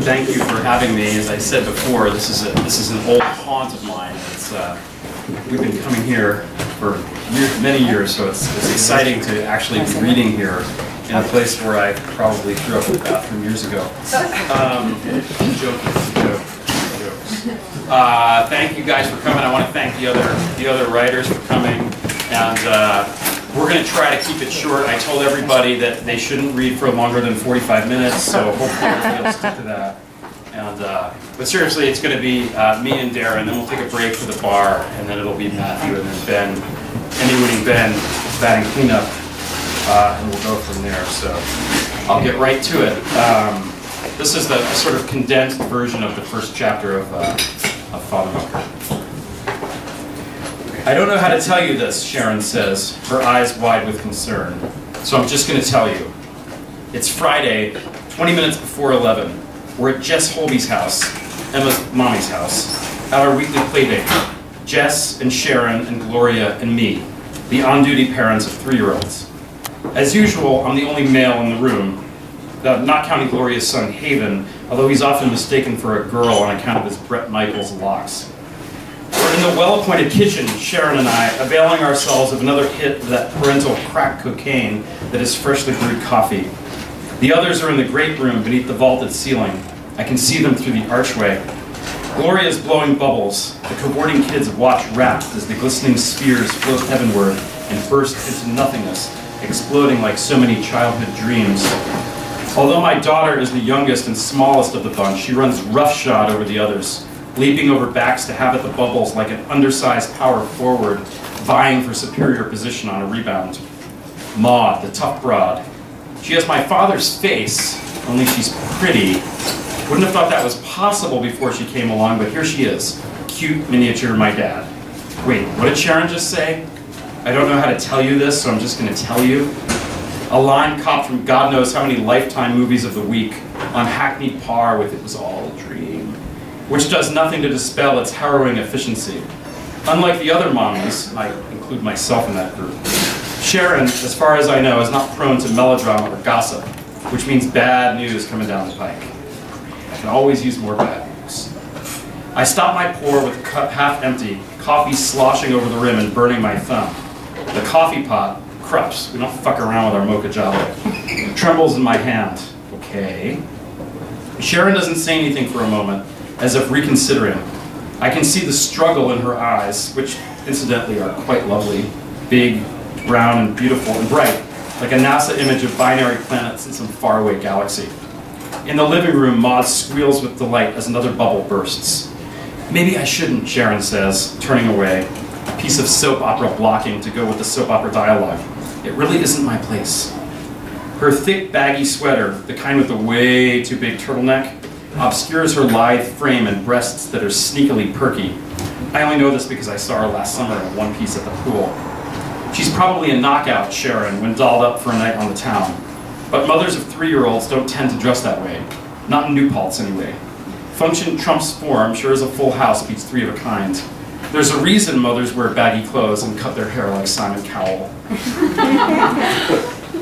Thank you for having me. As I said before, this is an old haunt of mine. We've been coming here for many years, so it's exciting to actually be reading here in a place where I probably threw up in the bathroom years ago. Jokes. Thank you guys for coming. I want to thank the other writers for coming, and we're going to try to keep it short. I told everybody that they shouldn't read for longer than 45 minutes, so hopefully we'll stick to that. And but seriously, it's going to be me and Darren, then we'll take a break for the bar, and then it'll be Matthew and then Ben, anyone Ben, batting cleanup, and we'll go from there. So I'll get right to it. This is the sort of condensed version of the first chapter of Father Mucker. I don't know how to tell you this, Sharon says, her eyes wide with concern. So I'm just going to tell you. It's Friday, 20 minutes before 11. We're at Jess Holby's house, Emma's mommy's house, at our weekly play date. Jess and Sharon and Gloria and me, the on-duty parents of 3-year-olds. As usual, I'm the only male in the room, not counting Gloria's son, Haven, although he's often mistaken for a girl on account of his Bret Michaels locks. We're in the well-appointed kitchen, Sharon and I, availing ourselves of another hit of that parental crack cocaine that is freshly brewed coffee. The others are in the great room beneath the vaulted ceiling. I can see them through the archway. Gloria is blowing bubbles. The cavorting kids watch rapt as the glistening spheres float heavenward and burst into nothingness, exploding like so many childhood dreams. Although my daughter is the youngest and smallest of the bunch, she runs roughshod over the others, leaping over backs to have at the bubbles like an undersized power forward, vying for superior position on a rebound. Maud, the tough broad. She has my father's face, only she's pretty. Wouldn't have thought that was possible before she came along, but here she is. Cute miniature my dad. Wait, what did Sharon just say? I don't know how to tell you this, so I'm just going to tell you. A line copped from God knows how many Lifetime movies of the week, on hackneyed par with It Was All a Dream, which does nothing to dispel its harrowing efficiency. Unlike the other mommies, and I include myself in that group, Sharon, as far as I know, is not prone to melodrama or gossip, which means bad news coming down the pike. I can always use more bad news. I stop my pour with the cup half empty, coffee sloshing over the rim and burning my thumb. The coffee pot, Krups, we don't fuck around with our mocha jolly, trembles in my hand. Okay. Sharon doesn't say anything for a moment, as if reconsidering. I can see the struggle in her eyes, which incidentally are quite lovely, big, brown, and beautiful, and bright, like a NASA image of binary planets in some faraway galaxy. In the living room, Maud squeals with delight as another bubble bursts. Maybe I shouldn't, Sharon says, turning away, a piece of soap opera blocking to go with the soap opera dialogue. It really isn't my place. Her thick, baggy sweater, the kind with the way too big turtleneck, obscures her lithe frame and breasts that are sneakily perky. I only know this because I saw her last summer in one piece at the pool. She's probably a knockout, Sharon, when dolled up for a night on the town. But mothers of 3-year-olds don't tend to dress that way. Not in New Paltz, anyway. Function trumps form, sure as a full house beats 3 of a kind. There's a reason mothers wear baggy clothes and cut their hair like Simon Cowell.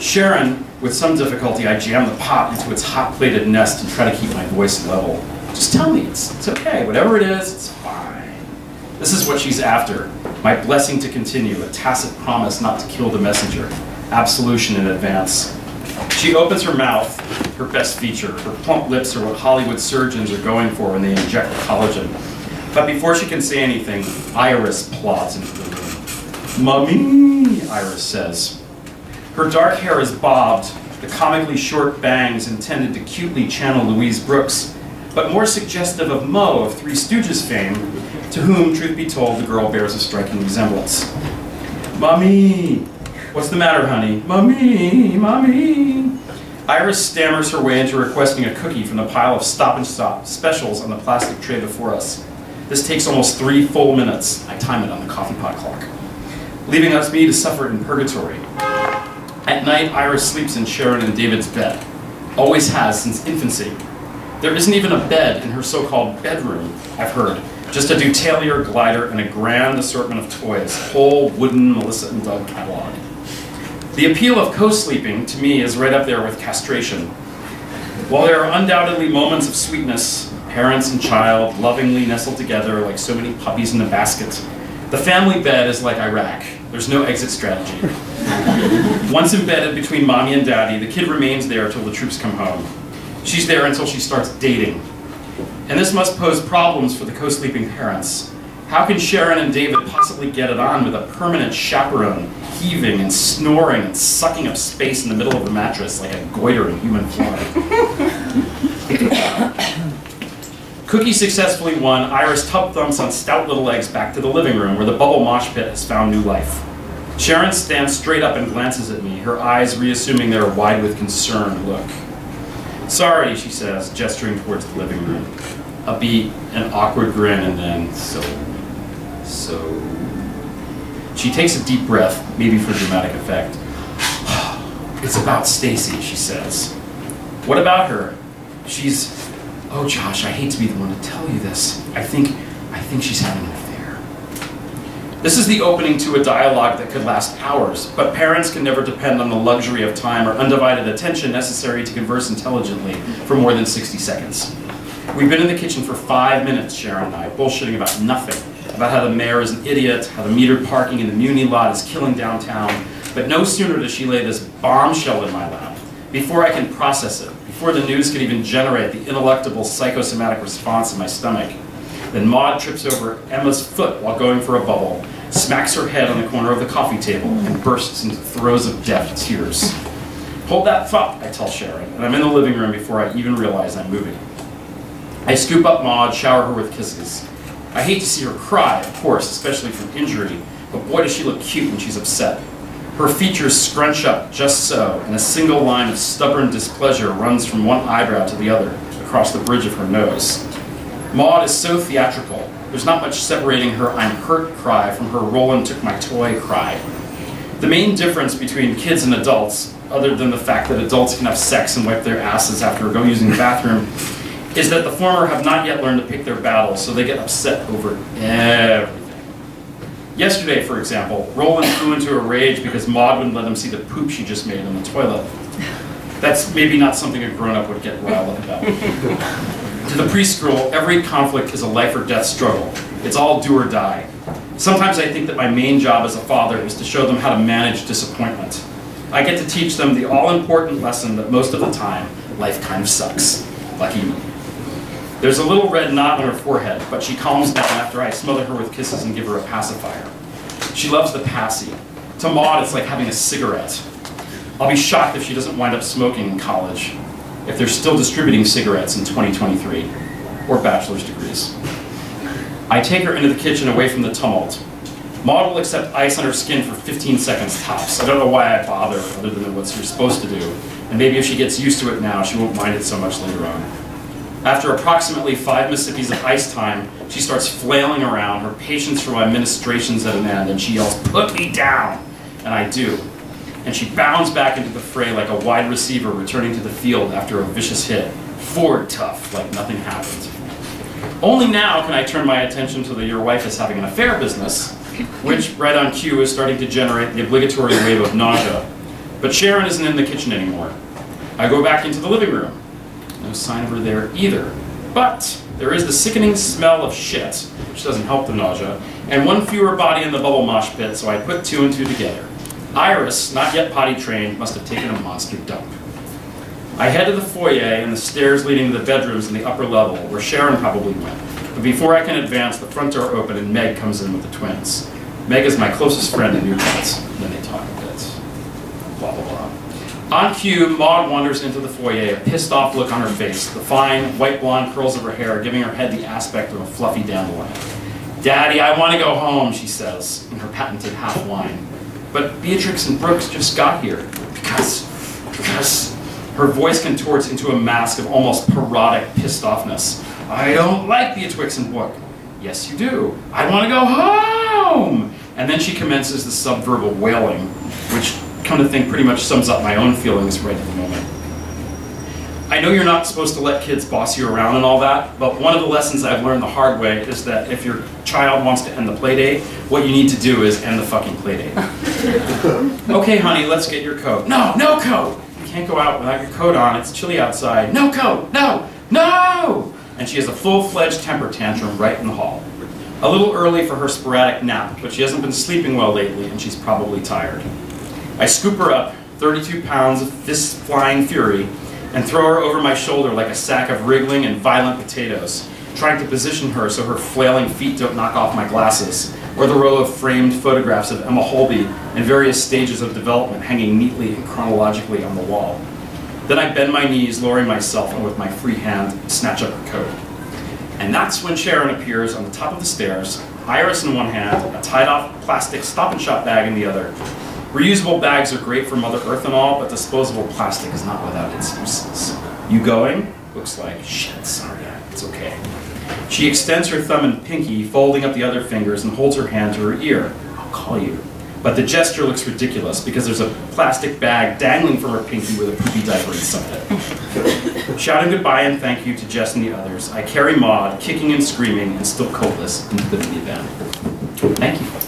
Sharon, with some difficulty, I jam the pot into its hot-plated nest and try to keep my voice level. Just tell me, it's okay. Whatever it is, it's fine. This is what she's after. My blessing to continue, a tacit promise not to kill the messenger. Absolution in advance. She opens her mouth, her best feature. Her plump lips are what Hollywood surgeons are going for when they inject collagen. But before she can say anything, Iris plods into the room. "Mummy," Iris says. Her dark hair is bobbed, the comically short bangs intended to cutely channel Louise Brooks, but more suggestive of Moe of Three Stooges fame, to whom, truth be told, the girl bears a striking resemblance. "Mummy, what's the matter, honey? Mummy, Mummy." Iris stammers her way into requesting a cookie from the pile of Stop and Shop specials on the plastic tray before us. This takes almost 3 full minutes. I time it on the coffee pot clock, leaving us me to suffer in purgatory. At night, Iris sleeps in Sharon and David's bed. Always has since infancy. There isn't even a bed in her so-called bedroom, I've heard. Just a Dutalier glider and a grand assortment of toys. Whole wooden Melissa and Doug catalog. The appeal of co-sleeping, to me, is right up there with castration. While there are undoubtedly moments of sweetness, parents and child lovingly nestled together like so many puppies in a basket, the family bed is like Iraq. There's no exit strategy. Once embedded between mommy and daddy, the kid remains there till the troops come home. She's there until she starts dating. And this must pose problems for the co-sleeping parents. How can Sharon and David possibly get it on with a permanent chaperone heaving and snoring and sucking up space in the middle of the mattress like a goiter in human form? Cookie successfully won, Iris tub thumps on stout little legs back to the living room where the bubble mosh pit has found new life. Sharon stands straight up and glances at me, her eyes reassuming their wide with concern look. Sorry, she says, gesturing towards the living room. A beat, an awkward grin, and then, so. She takes a deep breath, maybe for dramatic effect. It's about Stacy, she says. What about her? She's, oh Josh, I hate to be the one to tell you this. I think she's having an affair. This is the opening to a dialogue that could last hours, but parents can never depend on the luxury of time or undivided attention necessary to converse intelligently for more than 60 seconds. We've been in the kitchen for 5 minutes, Sharon and I, bullshitting about nothing. About how the mayor is an idiot, how the metered parking in the Muni lot is killing downtown. But no sooner does she lay this bombshell in my lap, before I can process it, before the news can even generate the ineluctable psychosomatic response in my stomach, then Maud trips over Emma's foot while going for a bubble, smacks her head on the corner of the coffee table, and bursts into throes of deaf tears. Hold that thought, I tell Sharon, and I'm in the living room before I even realize I'm moving. I scoop up Maud, shower her with kisses. I hate to see her cry, of course, especially from injury, but boy does she look cute when she's upset. Her features scrunch up just so, and a single line of stubborn displeasure runs from one eyebrow to the other, across the bridge of her nose. Maud is so theatrical. There's not much separating her I'm hurt cry from her Roland took my toy cry. The main difference between kids and adults, other than the fact that adults can have sex and wipe their asses after going using the bathroom, is that the former have not yet learned to pick their battles, so they get upset over everything. Yesterday, for example, Roland flew into a rage because Maud wouldn't let him see the poop she just made in the toilet. That's maybe not something a grown-up would get riled up about. To the preschool, every conflict is a life or death struggle. It's all do or die. Sometimes I think that my main job as a father is to show them how to manage disappointment. I get to teach them the all-important lesson that most of the time, life kind of sucks. Lucky me. There's a little red knot on her forehead, but she calms down after I smother her with kisses and give her a pacifier. She loves the passy. To Maud, it's like having a cigarette. I'll be shocked if she doesn't wind up smoking in college, if they're still distributing cigarettes in 2023, or bachelor's degrees. I take her into the kitchen away from the tumult. Maud will accept ice on her skin for 15 seconds tops. I don't know why I bother, other than what you're supposed to do. And maybe if she gets used to it now, she won't mind it so much later on. After approximately 5 Mississippis of ice time, she starts flailing around, her patience for my ministrations at an end, and she yells, "Put me down!" And I do. And she bounds back into the fray like a wide receiver returning to the field after a vicious hit. Forward tough, like nothing happened. Only now can I turn my attention to the "your wife is having an affair" business, which, right on cue, is starting to generate the obligatory wave of nausea. But Sharon isn't in the kitchen anymore. I go back into the living room. No sign of her there either. But there is the sickening smell of shit, which doesn't help the nausea, and one fewer body in the bubble mosh pit, so I put 2 and 2 together. Iris, not yet potty trained, must have taken a monster dump. I head to the foyer and the stairs leading to the bedrooms in the upper level, where Sharon probably went. But before I can advance, the front door opens and Meg comes in with the twins. Meg is my closest friend in New Pets, and then they talk a bit. Blah, blah, blah. On cue, Maud wanders into the foyer, a pissed off look on her face, the fine, white blonde curls of her hair giving her head the aspect of a fluffy dandelion. "Daddy, I want to go home," she says, in her patented half whine. "But Beatrix and Brooks just got here." Because her voice contorts into a mask of almost parodic pissed offness. "I don't like Beatrix and Brooks." "Yes, you do." "I want to go home." And then she commences the subverbal wailing, which, come to think, pretty much sums up my own feelings right at the moment. I know you're not supposed to let kids boss you around and all that, but one of the lessons I've learned the hard way is that if your child wants to end the play date, what you need to do is end the fucking play date. "Okay, honey, let's get your coat." "No, no coat! You can't go out without your coat on. It's chilly outside. No coat! No! No! And she has a full-fledged temper tantrum right in the hall. A little early for her sporadic nap, but she hasn't been sleeping well lately, and she's probably tired. I scoop her up, 32 pounds of fist-flying fury, and throw her over my shoulder like a sack of wriggling and violent potatoes, trying to position her so her flailing feet don't knock off my glasses, or the row of framed photographs of Emma Holby in various stages of development hanging neatly and chronologically on the wall. Then I bend my knees, lowering myself, and with my free hand, snatch up her coat. And that's when Sharon appears on the top of the stairs, iris in one hand, a tied-off plastic Stop and Shop bag in the other. Reusable bags are great for Mother Earth and all, but disposable plastic is not without its uses. You going? Looks like, shit, sorry, it's okay. She extends her thumb and pinky, folding up the other fingers, and holds her hand to her ear. I'll call you. But the gesture looks ridiculous because there's a plastic bag dangling from her pinky with a poopy diaper inside it. Shouting goodbye and thank you to Jess and the others, I carry Maud, kicking and screaming and still coatless, into the minivan. Thank you.